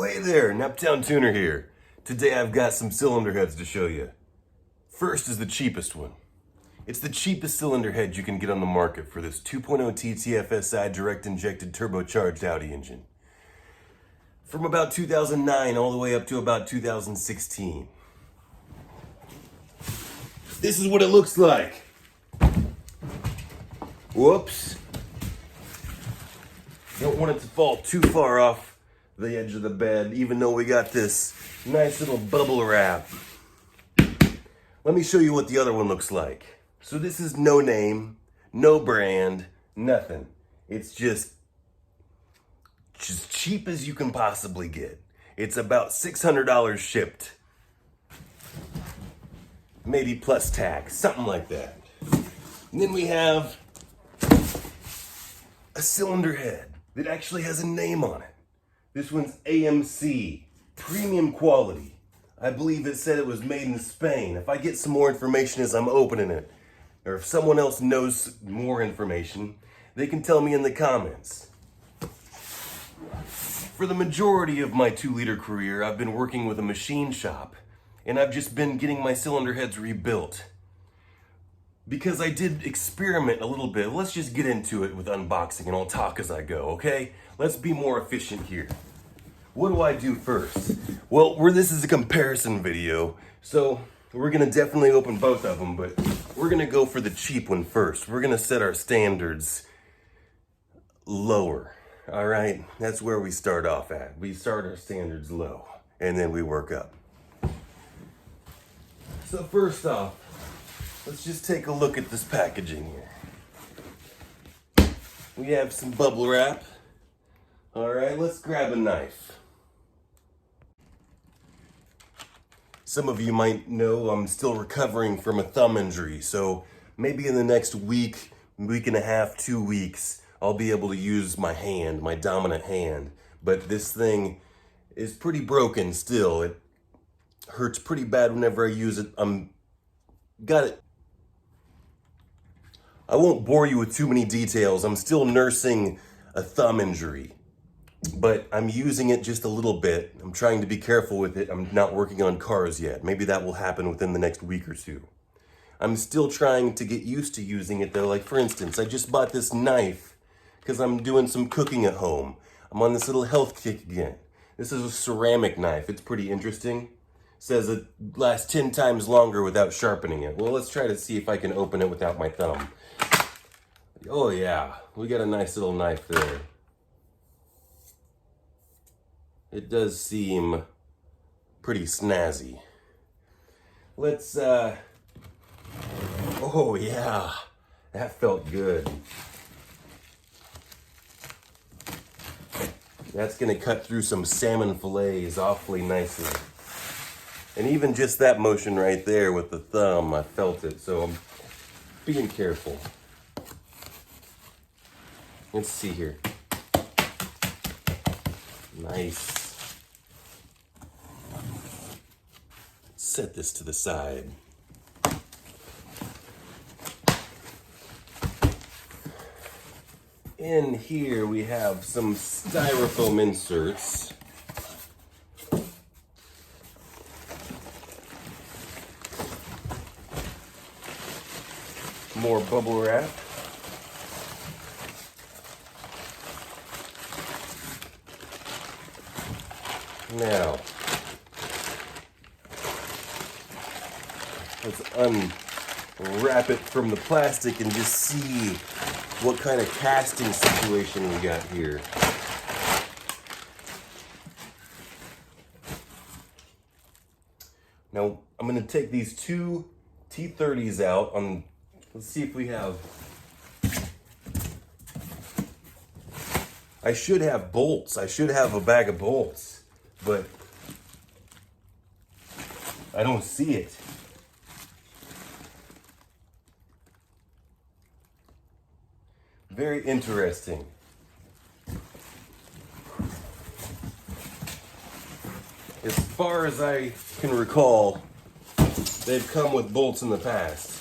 Oh, hey there, Naptown Tuner here. Today I've got some cylinder heads to show you. First is the cheapest one. It's the cheapest cylinder head you can get on the market for this 2.0T tfsi direct injected turbocharged Audi engine. From about 2009 all the way up to about 2016. This is what it looks like. Whoops. Don't want it to fall too far off the edge of the bed, even though we got this nice little bubble wrap. Let me show you what the other one looks like. So this is no name, no brand, nothing. It's just cheap as you can possibly get. It's about $600 shipped. Maybe plus tax, something like that. And then we have a cylinder head that actually has a name on it. This one's AMC, premium quality. I believe it said it was made in Spain. If I get some more information as I'm opening it, or if someone else knows more information, they can tell me in the comments. For the majority of my 2-liter career, I've been working with a machine shop, and I've just been getting my cylinder heads rebuilt. Because I did experiment a little bit, let's just get into it with unboxing and I'll talk as I go, okay? Let's be more efficient here. What do I do first? Well, this is a comparison video, so we're gonna definitely open both of them, but we're gonna go for the cheap one first. We're gonna set our standards lower, all right? That's where we start off at. We start our standards low, and then we work up. So first off, let's just take a look at this packaging here. We have some bubble wrap. All right, let's grab a knife. Some of you might know I'm still recovering from a thumb injury, so maybe in the next week and a half, 2 weeks, I'll be able to use my hand, my dominant hand. But this thing is pretty broken still. It hurts pretty bad whenever I use it. Got it. I won't bore you with too many details. I'm still nursing a thumb injury, but I'm using it just a little bit. I'm trying to be careful with it. I'm not working on cars yet. Maybe that will happen within the next week or two. I'm still trying to get used to using it though. Like for instance, I just bought this knife because I'm doing some cooking at home. I'm on this little health kick again. This is a ceramic knife. It's pretty interesting. Says it lasts 10 times longer without sharpening it. Well, let's try to see if I can open it without my thumb. Oh yeah, we got a nice little knife there. It does seem pretty snazzy. Let's, oh yeah, that felt good. That's gonna cut through some salmon fillets awfully nicely. And even just that motion right there with the thumb, I felt it, so I'm being careful. Let's see here. Nice. Set this to the side. In here we have some styrofoam inserts. More bubble wrap. Now, let's unwrap it from the plastic and just see what kind of casting situation we got here. Now, I'm going to take these two T30s out. Let's see if we have... I should have bolts. I should have a bag of bolts, but I don't see it. Very interesting. As far as I can recall, they've come with bolts in the past.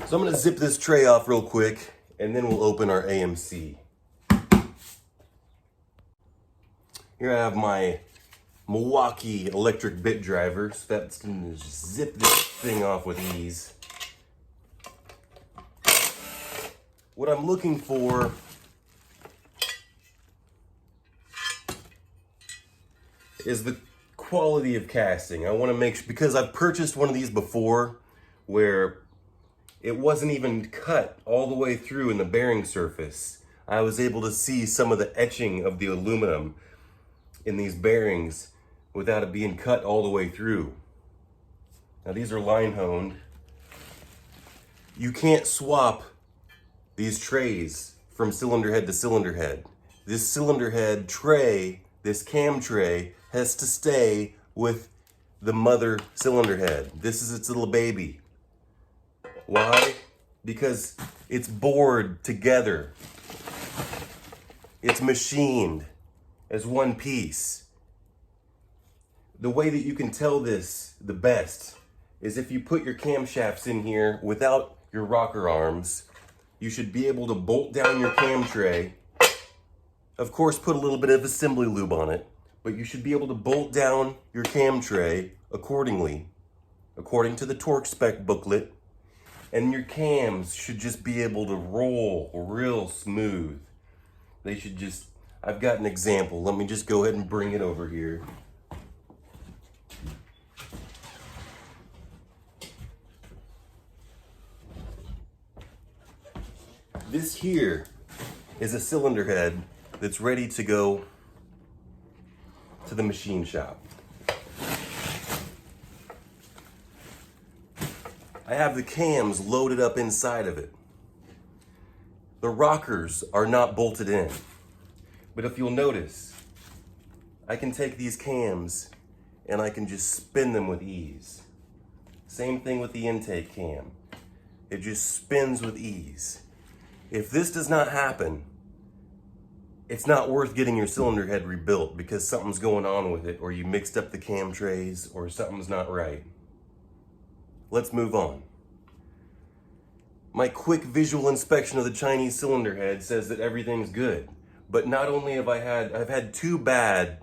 So I'm gonna zip this tray off real quick and then we'll open our AMC. Here I have my Milwaukee electric bit driver, so that's gonna just zip this thing off with ease. What I'm looking for is the quality of casting. I want to make sure, because I've purchased one of these before where it wasn't even cut all the way through in the bearing surface. I was able to see some of the etching of the aluminum in these bearings without it being cut all the way through. Now these are line honed. You can't swap these trays from cylinder head to cylinder head. This cylinder head tray, this cam tray, has to stay with the mother cylinder head. This is its little baby. Why? Because it's bored together. It's machined as one piece. The way that you can tell this the best is if you put your camshafts in here without your rocker arms. You should be able to bolt down your cam tray. Of course, put a little bit of assembly lube on it, but you should be able to bolt down your cam tray accordingly, according to the torque spec booklet, and your cams should just be able to roll real smooth. They should just, I've got an example. Let me just go ahead and bring it over here. This here is a cylinder head that's ready to go to the machine shop. I have the cams loaded up inside of it. The rockers are not bolted in. But if you'll notice, I can take these cams and I can just spin them with ease. Same thing with the intake cam. It just spins with ease. If this does not happen, it's not worth getting your cylinder head rebuilt because something's going on with it, or you mixed up the cam trays, or something's not right. Let's move on. My quick visual inspection of the Chinese cylinder head says that everything's good. But not only have I've had two bad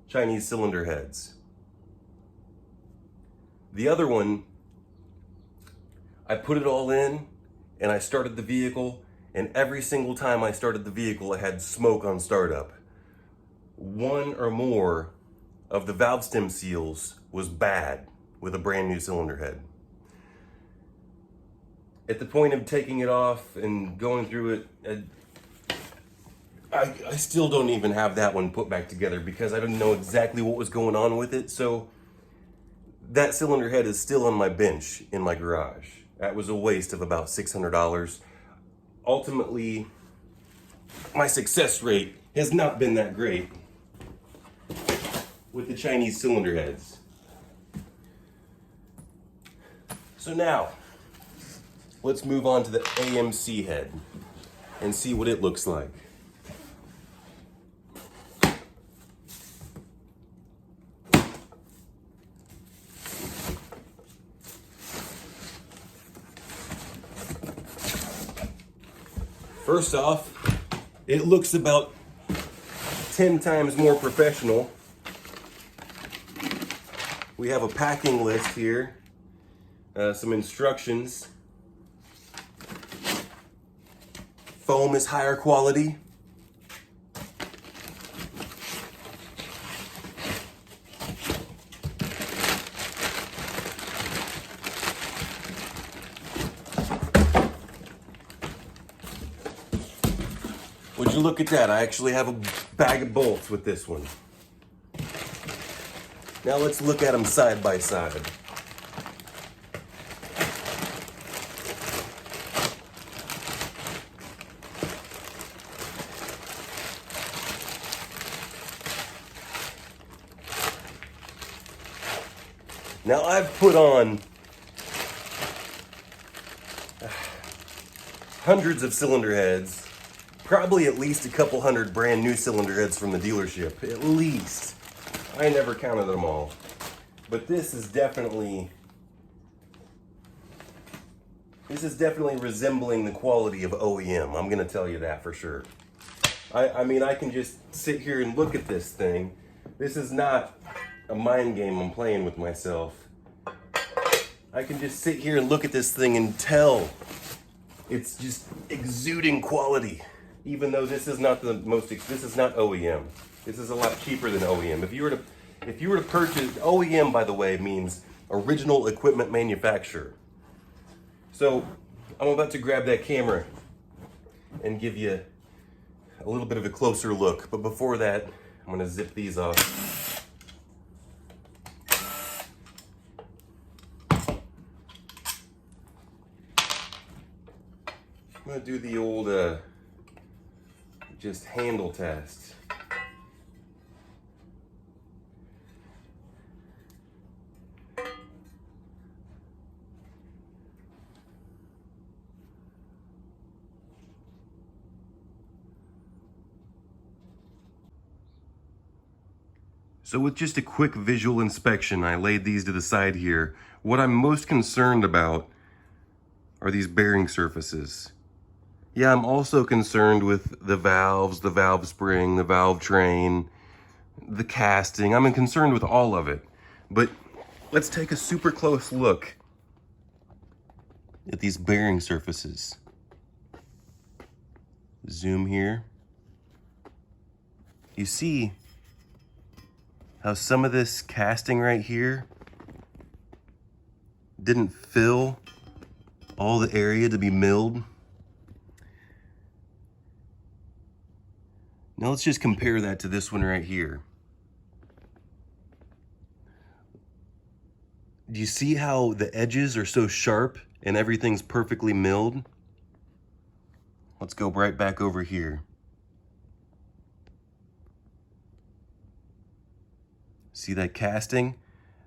Chinese cylinder heads. The other one, I put it all in and I started the vehicle, and every single time I started the vehicle, it had smoke on startup. One or more of the valve stem seals was bad with a brand new cylinder head. At the point of taking it off and going through it, I still don't even have that one put back together because I didn't know exactly what was going on with it. So that cylinder head is still on my bench in my garage. That was a waste of about $600. Ultimately, my success rate has not been that great with the Chinese cylinder heads. So now, let's move on to the AMC head and see what it looks like. First off, it looks about 10 times more professional. We have a packing list here, some instructions. Foam is higher quality. Would you look at that? I actually have a bag of bolts with this one. Now let's look at them side by side. Now I've put on hundreds of cylinder heads, probably at least a couple hundred brand new cylinder heads from the dealership, at least. I never counted them all. But this is definitely resembling the quality of OEM. I'm gonna tell you that for sure. I mean, I can just sit here and look at this thing. This is not a mind game I'm playing with myself. I can just sit here and look at this thing and tell it's just exuding quality. Even though this is not this is not OEM. This is a lot cheaper than OEM. If you were to purchase, OEM, by the way, means original equipment manufacturer. So I'm about to grab that camera and give you a little bit of a closer look. But before that, I'm gonna zip these off. I'm gonna do the old just handle test. So with just a quick visual inspection, I laid these to the side here. What I'm most concerned about are these bearing surfaces. Yeah, I'm also concerned with the valves, the valve spring, the valve train, the casting. I'm concerned with all of it. But let's take a super close look at these bearing surfaces. Zoom here. You see how some of this casting right here didn't fill all the area to be milled? Now let's just compare that to this one right here. Do you see how the edges are so sharp and everything's perfectly milled? Let's go right back over here. See that casting?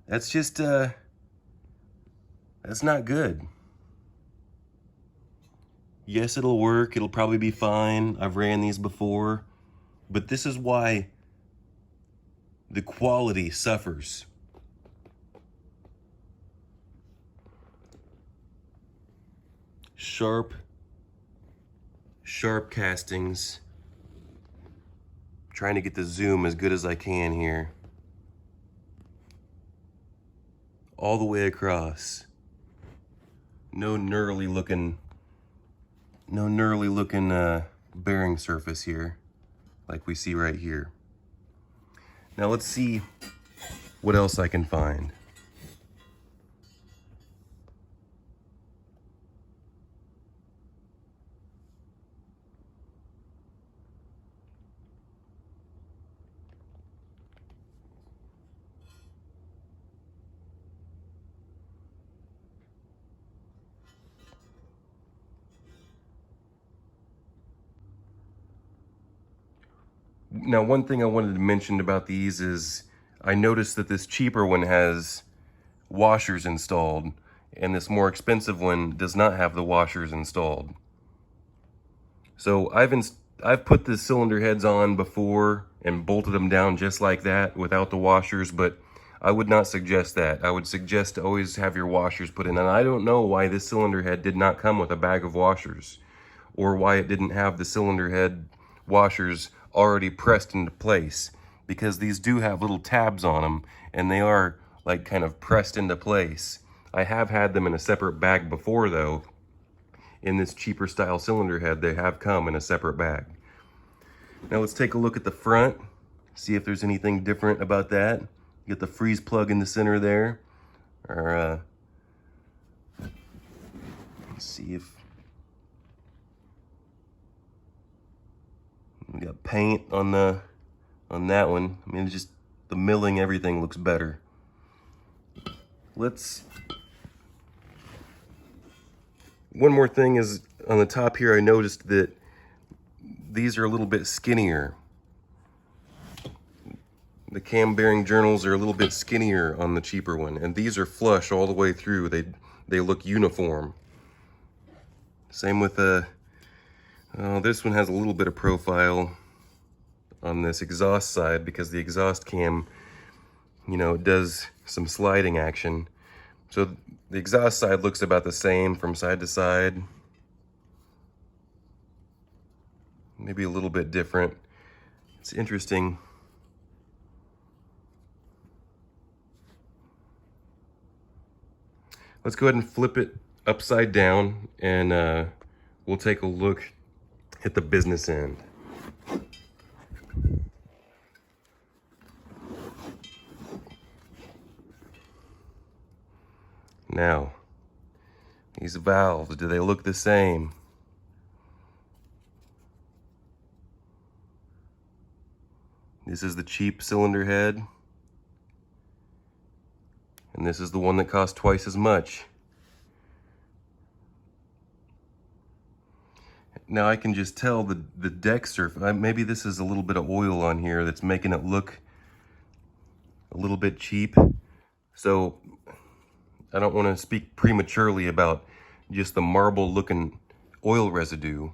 That's just, that's not good. Yes, it'll work. It'll probably be fine. I've ran these before. But this is why the quality suffers. Sharp castings. Trying to get the zoom as good as I can here. All the way across. No gnarly looking bearing surface here, like we see right here. Now let's see what else I can find. Now, one thing I wanted to mention about these is I noticed that this cheaper one has washers installed and this more expensive one does not have the washers installed. So I've put the cylinder heads on before and bolted them down just like that without the washers, but I would not suggest that. I would suggest to always have your washers put in. And I don't know why this cylinder head did not come with a bag of washers, or why it didn't have the cylinder head washers already pressed into place, because these do have little tabs on them and they are like kind of pressed into place. I have had them in a separate bag before though. In this cheaper style cylinder head, they have come in a separate bag. Now let's take a look at the front, see if there's anything different about that. You get the freeze plug in the center there. Or let's see if we got paint on that one. I mean, it's just the milling, everything looks better. One more thing is on the top here, I noticed that these are a little bit skinnier. The cam bearing journals are a little bit skinnier on the cheaper one, and these are flush all the way through. They look uniform. Same with this one has a little bit of profile on this exhaust side because the exhaust cam, you know, it does some sliding action. So the exhaust side looks about the same from side to side. maybe a little bit different. It's interesting. Let's go ahead and flip it upside down, and we'll take a look at the business end. Now, these valves, do they look the same? This is the cheap cylinder head, and this is the one that costs twice as much. Now I can just tell the deck surface, maybe this is a little bit of oil on here that's making it look a little bit cheap. So I don't want to speak prematurely about just the marble looking oil residue,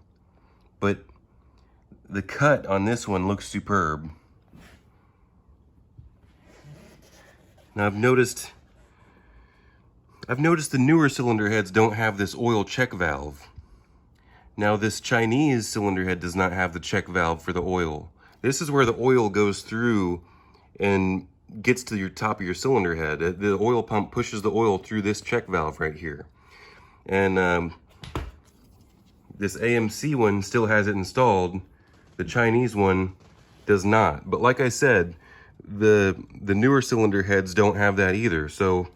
but the cut on this one looks superb. Now I've noticed the newer cylinder heads don't have this oil check valve. Now this Chinese cylinder head does not have the check valve for the oil. This is where the oil goes through and gets to your top of your cylinder head. The oil pump pushes the oil through this check valve right here. And this AMC one still has it installed. The Chinese one does not. But like I said, the newer cylinder heads don't have that either. So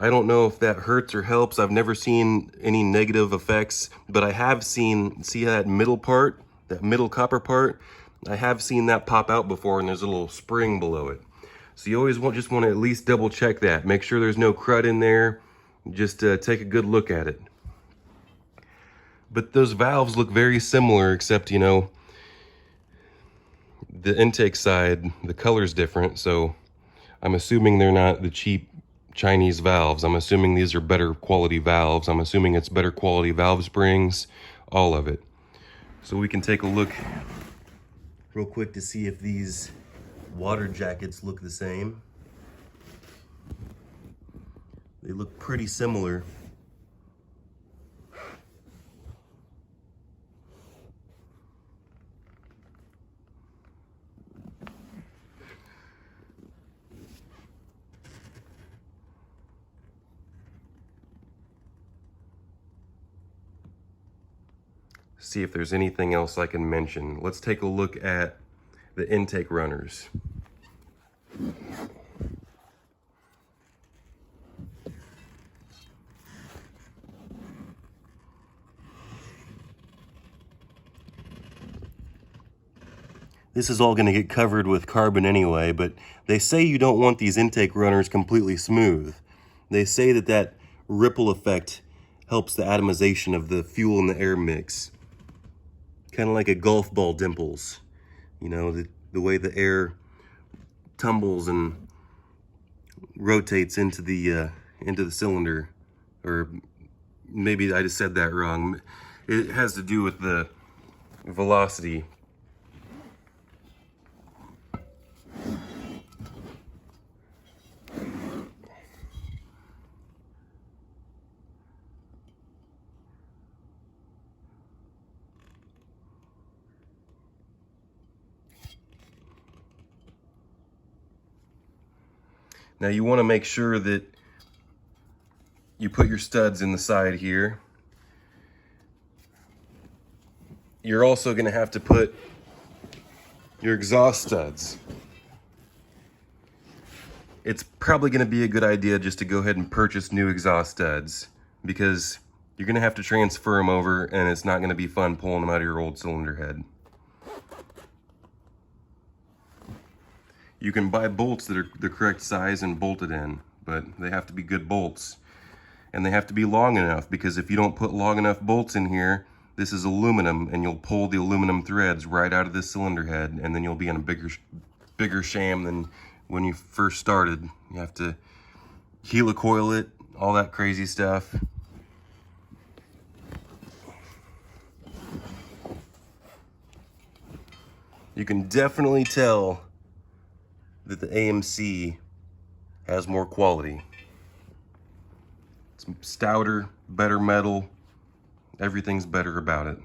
I don't know if that hurts or helps. I've never seen any negative effects, but I have seen, see that middle part, that middle copper part? I have seen that pop out before, and there's a little spring below it. So you always just want to at least double check that. Make sure there's no crud in there. Just take a good look at it. But those valves look very similar, except, you know, the intake side, the color's different. So I'm assuming they're not the cheap Chinese valves. I'm assuming these are better quality valves. I'm assuming it's better quality valve springs, all of it. So we can take a look real quick to see if these water jackets look the same. They look pretty similar. See if there's anything else I can mention. Let's take a look at the intake runners. This is all going to get covered with carbon anyway, but they say you don't want these intake runners completely smooth. They say that ripple effect helps the atomization of the fuel and the air mix. Kind of like a golf ball dimples. You know, the way the air tumbles and rotates into the cylinder. Or maybe I just said that wrong. It has to do with the velocity. Now you want to make sure that you put your studs in the side here. You're also going to have to put your exhaust studs. It's probably going to be a good idea just to go ahead and purchase new exhaust studs, because you're going to have to transfer them over, and it's not going to be fun pulling them out of your old cylinder head. You can buy bolts that are the correct size and bolt it in, but they have to be good bolts. And they have to be long enough, because if you don't put long enough bolts in here, this is aluminum, and you'll pull the aluminum threads right out of this cylinder head, and then you'll be in a bigger sham than when you first started. You have to helicoil it, all that crazy stuff. You can definitely tell that the AMC has more quality. It's stouter, better metal, everything's better about it.